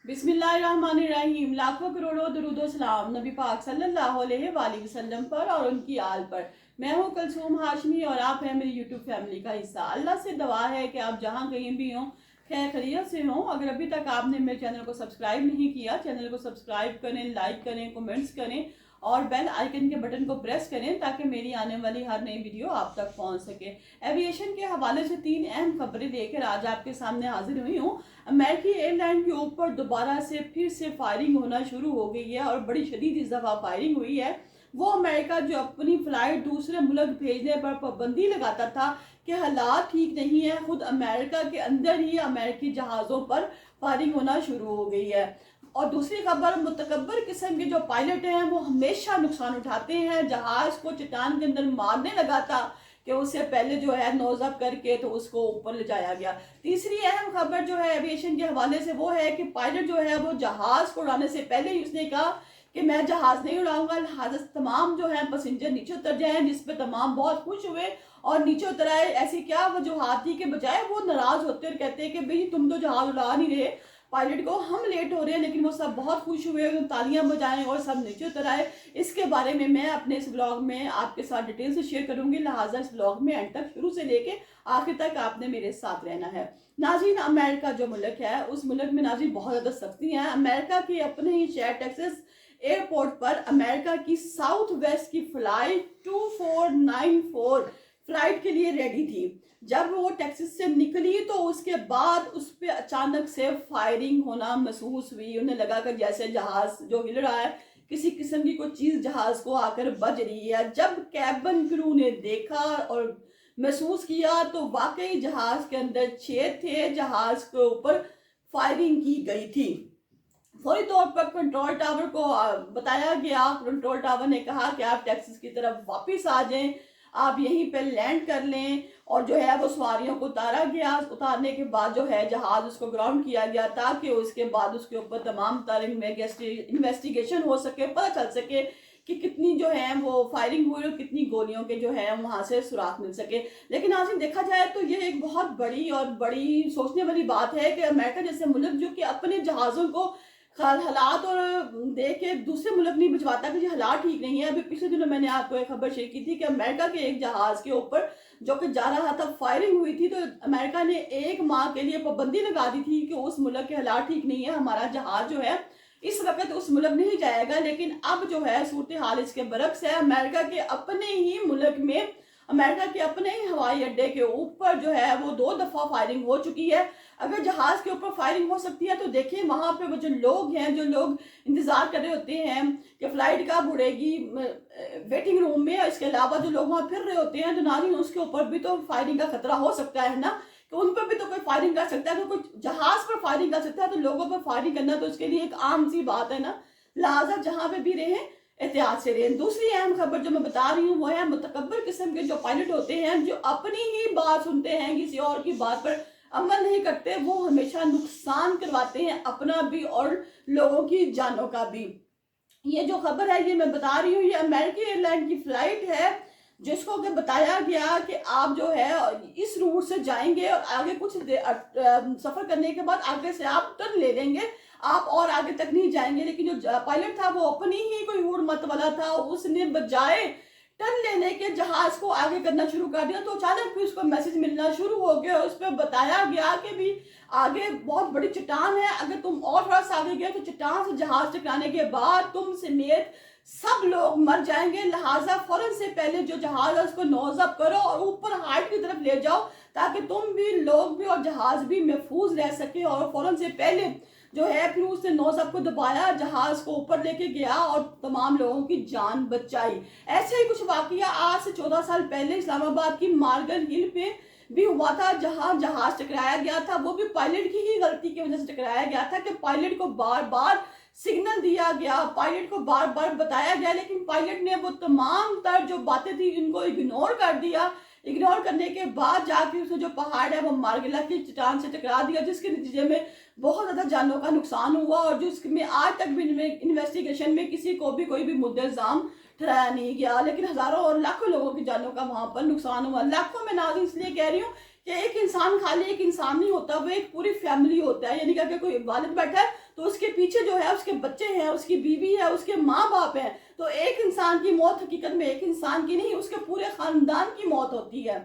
बिस्मिल्लाहिर्रहमानिर्रहीम। लाखों करोड़ों दरूदो सलाम नबी पाक सल्लल्लाहु अलैहि वसल्लम पर और उनकी आल पर। मैं हूँ कलसूम हाशमी और आप हैं मेरी यूट्यूब फैमिली का हिस्सा। अल्लाह से दुआ है कि आप जहाँ कहीं भी हों खैर खैरियत से हों। अगर अभी तक आपने मेरे चैनल को सब्सक्राइब नहीं किया, चैनल को सब्सक्राइब करें, लाइक करें, कमेंट्स करें और बेल आइकन के बटन को प्रेस करें ताकि मेरी आने वाली हर नई वीडियो आप तक पहुंच सके। एविएशन के हवाले से 3 अहम खबरें लेकर आज आपके सामने हाजिर हुई हूँ। अमेरिकी एयरलाइन के ऊपर दोबारा से फिर से फायरिंग होना शुरू हो गई है और बड़ी शदीद इस दफ़ा फायरिंग हुई है। वो अमेरिका जो अपनी फ्लाइट दूसरे मुल्क भेजने पर पाबंदी लगाता था कि हालात ठीक नहीं है, खुद अमेरिका के अंदर ही अमेरिकी जहाज़ों पर फायरिंग होना शुरू हो गई है। और दूसरी खबर, मुतकब्बर किस्म के जो पायलट हैं वो हमेशा नुकसान उठाते हैं। जहाज़ को चट्टान के अंदर मारने लगा था कि उससे पहले जो है नोजअप करके तो उसको ऊपर ले जाया गया। तीसरी अहम खबर जो है एविएशन के हवाले से वो है कि पायलट जो है वो जहाज़ को उड़ाने से पहले ही उसने कहा कि मैं जहाज़ नहीं उड़ाऊंगा, लिहाजा तमाम जो है पैसेंजर नीचे उतर जाएं, जिस पे तमाम बहुत खुश हुए और नीचे उतर आए। ऐसी क्या वजूहात थी के बजाय वो नाराज़ होते और कहते हैं कि भाई तुम तो जहाज़ उड़ा नहीं रहे, पायलट को हम लेट हो रहे हैं, लेकिन वो सब बहुत खुश हुए, तालियां बजाएं और सब नीचे उतर आए। इसके बारे में मैं अपने इस ब्लॉग में आपके साथ डिटेल से शेयर करूंगी, लिहाजा इस ब्लॉग में एंड तक शुरू से लेके आखिर तक आपने मेरे साथ रहना है। नाज़रीन, अमेरिका जो मुल्क है उस मुल्क में नाज़रीन बहुत ज़्यादा सख्ती है। अमेरिका के अपने ही शहर टेक्सास एयरपोर्ट पर अमेरिका की साउथ वेस्ट की फ्लाइट 2494 फ्लाइट के लिए रेडी थी। जब वो टेक्सास से निकली तो उसके बाद उस पर अचानक से फायरिंग होना महसूस हुई। उन्हें लगा कि जैसे जहाज जो हिल रहा है, किसी किस्म की कोई चीज जहाज को आकर बज रही है। जब कैबिन क्रू ने देखा और महसूस किया तो वाकई जहाज के अंदर छेद थे, जहाज के ऊपर फायरिंग की गई थी। फौरी तौर पर कंट्रोल टावर को बताया गया। कंट्रोल टावर ने कहा कि आप टेक्सास की तरफ वापस आ जाएं, आप यहीं पे लैंड कर लें। और जो है वो सवारियों को उतारा गया। उतारने के बाद जो है जहाज उसको ग्राउंड किया गया ताकि उसके बाद उसके ऊपर तमाम तरह इन्वेस्टिगेशन हो सके, पता चल सके कि कितनी जो है वो फायरिंग हुई और कितनी गोलियों के जो है वहां से सुराग मिल सके। लेकिन आज देखा जाए तो ये एक बहुत बड़ी सोचने वाली बात है कि अमेरिका जैसे मुल्क जो कि अपने जहाज़ों को हालात और देख के दूसरे मुल्क नहीं भिजवाता कि हालात ठीक नहीं है। अभी पिछले दिनों मैंने आपको एक खबर शेयर की थी कि अमेरिका के एक जहाज के ऊपर जो कि जा रहा था फायरिंग हुई थी, तो अमेरिका ने 1 माह के लिए पाबंदी लगा दी थी कि उस मुल्क के हालात ठीक नहीं है, हमारा जहाज जो है इस वक्त उस मुल्क नहीं जाएगा। लेकिन अब जो है सूरत हाल इसके बरक्स है। अमेरिका के अपने ही मुल्क में, अमेरिका के अपने ही हवाई अड्डे के ऊपर जो है वो 2 दफा फायरिंग हो चुकी है। अगर जहाज के ऊपर फायरिंग हो सकती है तो देखिए वहां पे वो जो लोग हैं, जो लोग इंतजार कर रहे होते हैं कि फ्लाइट कब उड़ेगी वेटिंग रूम में, इसके अलावा जो लोग वहां फिर रहे होते हैं तो नाज़रीन उसके ऊपर भी तो फायरिंग का खतरा हो सकता है ना, कि उन पर भी तो कोई फायरिंग कर सकता है। तो कोई जहाज पर फायरिंग कर सकता है तो लोगों पर फायरिंग करना तो उसके लिए एक आम सी बात है ना। लिहाजा जहां पे भी रहें एहतियात से रहें। दूसरी अहम खबर जो मैं बता रही हूँ वो है मुतकब्बर किस्म के जो पायलट होते हैं, जो अपनी ही बात सुनते हैं, किसी और की बात पर अमल नहीं करते, वो हमेशा नुकसान करवाते हैं, अपना भी और लोगों की जानों का भी। ये जो खबर है ये मैं बता रही हूँ, ये अमेरिकी एयरलाइन की फ्लाइट है जिसको कि बताया गया कि आप जो है इस रूट से जाएंगे और आगे कुछ सफर करने के बाद आगे से आप टर्न ले लेंगे, आप और आगे तक नहीं जाएंगे। लेकिन जो पायलट था वो अपनी ही कोई हुड़ मत वाला था, उसने बजाय टर्न लेने के जहाज को आगे करना शुरू कर दिया। तो अचानक भी उसको मैसेज मिलना शुरू हो गया। उस पर बताया गया कि भी आगे बहुत बड़ी चट्टान है, अगर तुम और थोड़ा सा आगे गए तो चट्टान से जहाज टकराने के बाद तुम समेत सब लोग मर जाएंगे। लिहाजा फौरन से पहले जो जहाज है उसको नोज अप करो और ऊपर हाइट की तरफ ले जाओ ताकि तुम भी, लोग भी और जहाज भी महफूज रह सके। और फौरन से पहले जो है फिर उसने नोज अप को दबाया, जहाज को ऊपर लेके गया और तमाम लोगों की जान बचाई। ऐसे ही कुछ वाकया आज से 14 साल पहले इस्लामाबाद की मार्गन हिल पे भी हुआ था, जहां जहाज टकराया गया था। वो भी पायलट की ही गलती की वजह से टकराया गया था कि पायलट को बार बार सिग्नल दिया गया, पायलट को बार बार बताया गया, लेकिन पायलट ने वो तमाम तर जो बातें थी इनको इग्नोर कर दिया। इग्नोर करने के बाद जाके उसने जो पहाड़ है वो मार्गिला की चट्टान से टकरा दिया, जिसके नतीजे में बहुत ज्यादा जानों का नुकसान हुआ और जिसमें आज तक भी इन्वेस्टिगेशन में किसी को भी कोई भी मुद्देइल्जाम ठहराया नहीं गया। लेकिन हजारों और लाखों लोगों की जानों का वहां पर नुकसान हुआ। लाखों में नाज़रीन इसलिए कह रही हूँ کہ ایک انسان خالی ایک انسان نہیں ہوتا، وہ ایک پوری فیملی ہوتا ہے. یعنی کہ اگر کوئی والد بیٹھا ہے تو اس کے پیچھے جو ہے اس کے بچے ہیں، اس کی بیوی ہے، اس کے ماں باپ ہیں. تو ایک انسان کی موت حقیقت میں ایک انسان کی نہیں، اس کے پورے خاندان کی موت ہوتی ہے.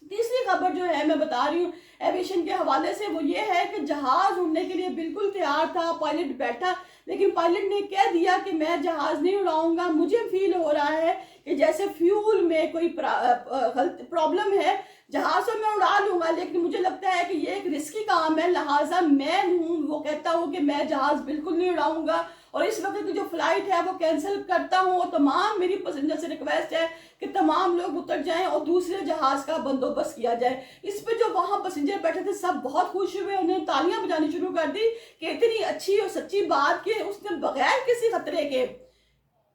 تیسری خبر جو ہے میں بتا رہی ہوں ایویشن کے حوالے سے، وہ یہ ہے کہ جہاز اڑنے کے لیے بالکل تیار تھا، پائلٹ بیٹھا، لیکن پائلٹ نے کہہ دیا کہ میں جہاز نہیں اڑاؤں گا. مجھے فیل ہو رہا ہے کہ جیسے فیول میں کوئی پرابلم ہے، جہاز تو میں اڑا لوں گا لیکن مجھے لگتا ہے کہ یہ ایک رسکی کام ہے، لہٰذا میں وہ کہتا ہوں کہ میں جہاز بالکل نہیں اڑاؤں گا اور اس وقت کی جو فلائٹ ہے وہ کینسل کرتا ہوں. اور تمام میری پیسنجر سے ریکویسٹ ہے کہ تمام لوگ اتر جائیں اور دوسرے جہاز کا بندوبست کیا جائے. اس پہ جو وہاں پیسنجر بیٹھے تھے سب بہت خوش ہوئے، انہوں نے تالیاں بجانی شروع کر دی کہ اتنی اچھی اور سچی بات کہ اس نے بغیر کسی خطرے کے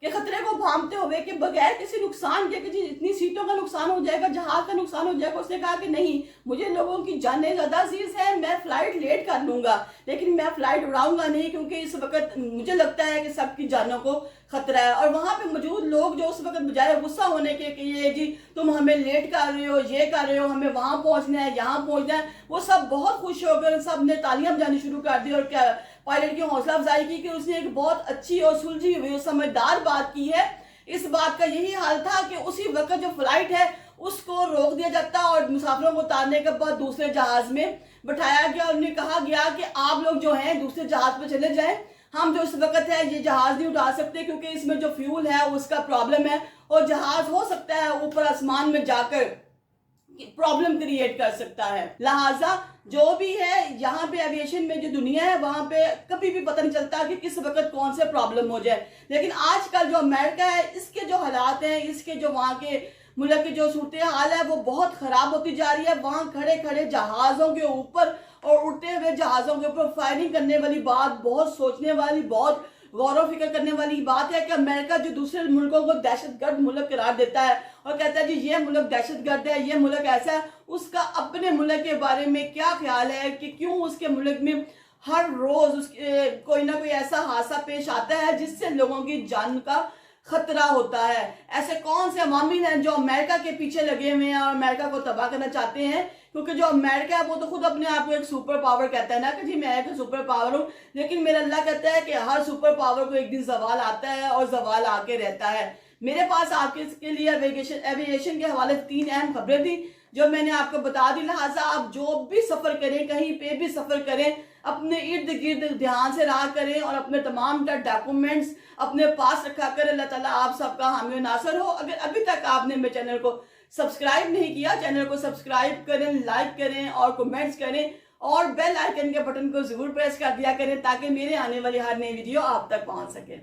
خطرے کو بھانپتے ہوئے کہ بغیر کسی نقصان کے کہ جی اتنی سیٹوں کا نقصان ہو جائے گا، جہاز کا نقصان ہو جائے گا، اس نے کہا کہ نہیں، مجھے لوگوں کی جانیں زیادہ عزیز ہے، میں فلائٹ لیٹ کر لوں گا لیکن میں فلائٹ اڑاؤں گا نہیں، کیونکہ اس وقت مجھے لگتا ہے کہ سب کی جانوں کو خطرہ ہے. اور وہاں پہ موجود لوگ جو اس وقت بجائے غصہ ہونے کے کہ یہ جی تم ہمیں لیٹ کر رہے ہو، یہ کر رہے ہو، ہمیں وہاں پہنچنا ہے، یہاں پہنچنا ہے، وہ سب بہت خوش ہو گئے، سب نے تالیاں بجانی شروع کر دی. اور کیا پائلٹ کی حوصلہ افزائی کی کہ اس نے ایک بہت اچھی اور سلجھی ہوئی سمجھدار بات کی ہے. اس بات کا یہی حال تھا کہ اسی وقت جو فلائٹ ہے اس کو روک دیا جاتا اور مسافروں کو اتارنے کے بعد دوسرے جہاز میں بٹھایا گیا اور انہیں کہا گیا کہ آپ لوگ جو ہیں دوسرے جہاز پہ چلے جائیں، ہم جو اس وقت ہے یہ جہاز نہیں اٹھا سکتے کیونکہ اس میں جو فیول ہے اس کا پرابلم ہے اور جہاز ہو سکتا ہے اوپر آسمان میں جا کر پرابلم کریٹ کر سکتا ہے. لہٰذا جو بھی ہے یہاں پہ ایویشن میں جو دنیا ہے وہاں پہ کبھی بھی پتہ نہیں چلتا کہ کس وقت کون سے پرابلم ہو جائے. لیکن آج کل جو امریکہ ہے اس کے جو حالات ہیں، اس کے جو وہاں کے ملک کی جو صورتحال ہے وہ بہت خراب ہوتی جا رہی ہے. وہاں کھڑے کھڑے جہازوں کے اوپر اور اڑتے ہوئے جہازوں کے اوپر فائرنگ کرنے والی بات بہت سوچنے والی، بہت غور و فکر کرنے والی بات ہے کہ امریکہ جو دوسرے ملکوں کو دہشت گرد ملک قرار دیتا ہے اور کہتا ہے جی یہ ملک دہشت گرد ہے، یہ ملک ایسا ہے، اس کا اپنے ملک کے بارے میں کیا خیال ہے کہ کیوں اس کے ملک میں ہر روز کوئی نہ کوئی ایسا حادثہ پیش آتا ہے جس سے لوگوں کی جان کا خطرہ ہوتا ہے. ایسے کون سے عوامل ہیں جو امریکہ کے پیچھے لگے ہوئے ہیں اور امریکہ کو تباہ کرنا چاہتے ہیں؟ کیونکہ جو امریکہ ہے وہ تو خود اپنے آپ کو ایک سپر پاور کہتا ہے نا کہ جی میں ایک سپر پاور ہوں، لیکن میرا اللہ کہتا ہے کہ ہر سپر پاور کو ایک دن زوال آتا ہے اور زوال آ کے رہتا ہے. میرے پاس آپ کے لیے ایویشن کے حوالے سے 3 اہم خبریں تھیں جو میں نے آپ کو بتا دی. لہٰذا آپ جو بھی سفر کریں، کہیں پہ بھی سفر کریں، اپنے ارد گرد دھیان سے رہا کریں اور اپنے تمام ڈاکومنٹس اپنے پاس رکھا کریں. اللہ تعالیٰ آپ سب کا حامی و ناصر ہو. اگر ابھی تک آپ نے میرے چینل کو سبسکرائب نہیں کیا، چینل کو سبسکرائب کریں، لائک کریں اور کمنٹس کریں اور بیل آئیکن کے بٹن کو ضرور پریس کر دیا کریں تاکہ میرے آنے والی ہر نئی ویڈیو آپ تک پہنچ سکے.